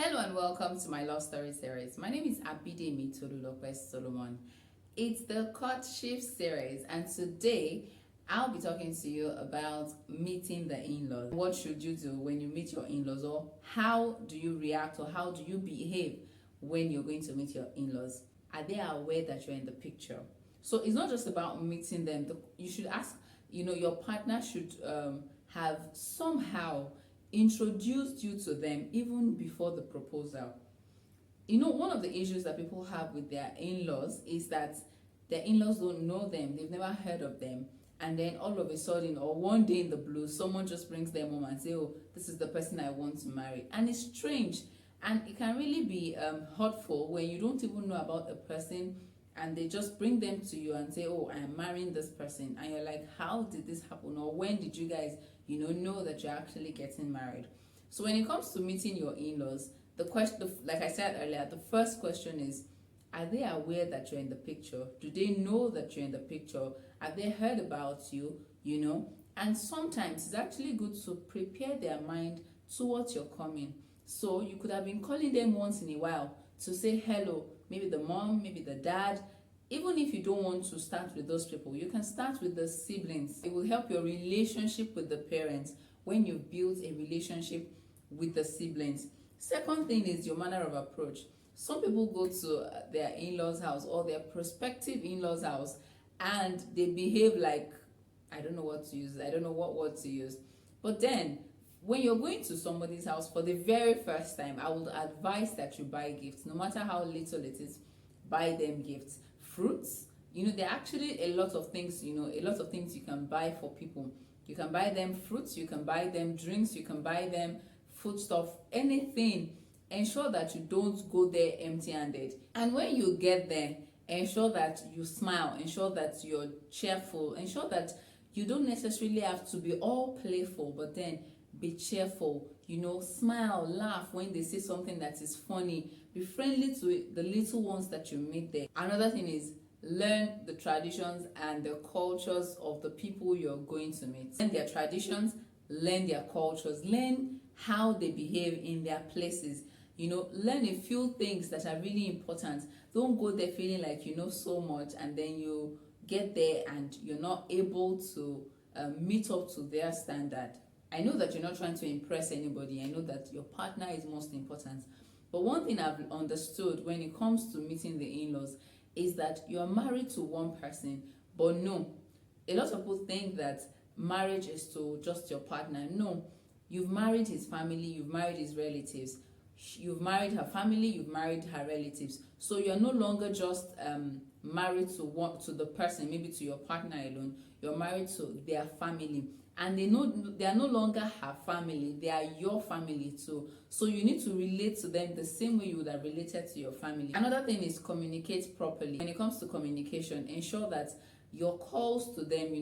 Hello and welcome to my love story series. My name is Abidemi Tolulopez Solomon. It's the courtship series, and today I'll be talking to you about meeting the in-laws. What should you do when you meet your in-laws, or how do you react, or how do you behave when you're going to meet your in-laws? Are they aware that you're in the picture? So it's not just about meeting them. You should ask, your partner should have somehow introduced you to them even before the proposal. One of the issues that people have with their in-laws is that their in-laws don't know them, they've never heard of them, and then all of a sudden, or one day in the blue, someone just brings them home and say, oh, this is the person I want to marry. And it's strange, and it can really be hurtful when you don't even know about a person and they just bring them to you and say, oh, I am marrying this person, and you're like, how did this happen, or when did you guys know that you're actually getting married? So when it comes to meeting your in-laws, the question, like I said earlier, the first question is, are they aware that you're in the picture? Do they know that you're in the picture? Have they heard about you? And sometimes it's actually good to prepare their mind towards your coming. So you could have been calling them once in a while to say hello, maybe the mom, maybe the dad. Even if you don't want to start with those people, you can start with the siblings. It will help your relationship with the parents when you build a relationship with the siblings. Second thing is your manner of approach. Some people go to their in-laws house or their prospective in-laws house and they behave like, I don't know what to use, I don't know what word to use. But then when you're going to somebody's house for the very first time, I would advise that you buy gifts. No matter how little it is, buy them gifts. Fruits, there are actually a lot of things, a lot of things you can buy for people. You can buy them fruits, you can buy them drinks, you can buy them food stuff, anything. Ensure that you don't go there empty-handed. And when you get there, ensure that you smile, ensure that you're cheerful, ensure that you don't necessarily have to be all playful, but then be cheerful, smile, laugh when they say something that is funny. Be friendly to the little ones that you meet there. Another thing is, learn the traditions and the cultures of the people you're going to meet. Learn their traditions, learn their cultures, learn how they behave in their places. Learn a few things that are really important. Don't go there feeling like you know so much and then you get there and you're not able to meet up to their standard. I know that you're not trying to impress anybody. I know that your partner is most important. But one thing I've understood when it comes to meeting the in-laws is that you're married to one person. But no, a lot of people think that marriage is to just your partner. No, you've married his family, you've married his relatives. You've married her family, you've married her relatives. So you're no longer just married to the person, maybe to your partner alone. You're married to their family. And they are no longer her family, they are your family too. So you need to relate to them the same way you would have related to your family. Another thing is communicate properly. When it comes to communication, ensure that your calls to them,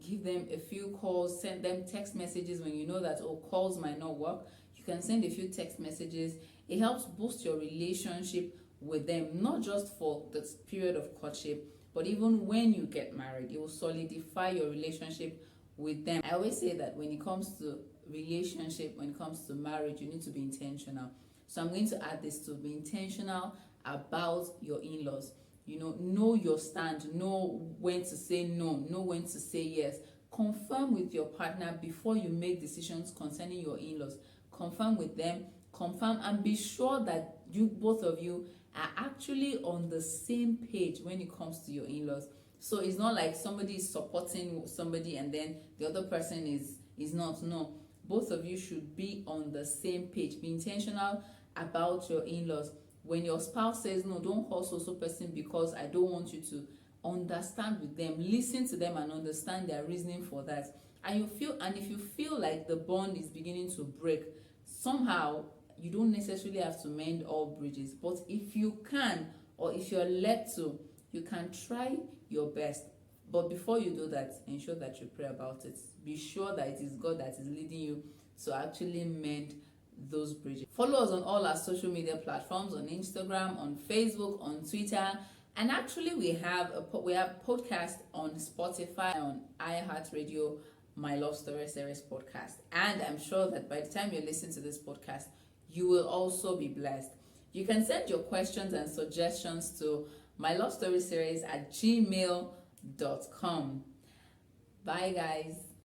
give them a few calls, send them text messages when you know that, calls might not work. You can send a few text messages. It helps boost your relationship with them, not just for the period of courtship, but even when you get married. It will solidify your relationship with them. I always say that when it comes to relationship, when it comes to marriage, you need to be intentional. So I'm going to add this to be intentional about your in-laws. Know your stand, know when to say no, know when to say yes. Confirm with your partner before you make decisions concerning your in-laws. Confirm with them, confirm, and be sure that both of you are actually on the same page when it comes to your in-laws. So it's not like somebody is supporting somebody and then the other person is not. No, both of you should be on the same page. Be intentional about your in-laws. When your spouse says no, don't call so person because I don't want you to, understand with them, listen to them and understand their reasoning for that. And if you feel like the bond is beginning to break somehow, you don't necessarily have to mend all bridges, but if you can, or if you're led to, you can try your best. But before you do that, ensure that you pray about it. Be sure that it is God that is leading you to actually mend those bridges. Follow us on all our social media platforms, on Instagram, on Facebook, on Twitter, and actually we have podcast on Spotify, on iHeartRadio, My Love Story Series podcast. And I'm sure that by the time you listen to this podcast, you will also be blessed. You can send your questions and suggestions to mylovestoryseries@gmail.com. Bye, guys.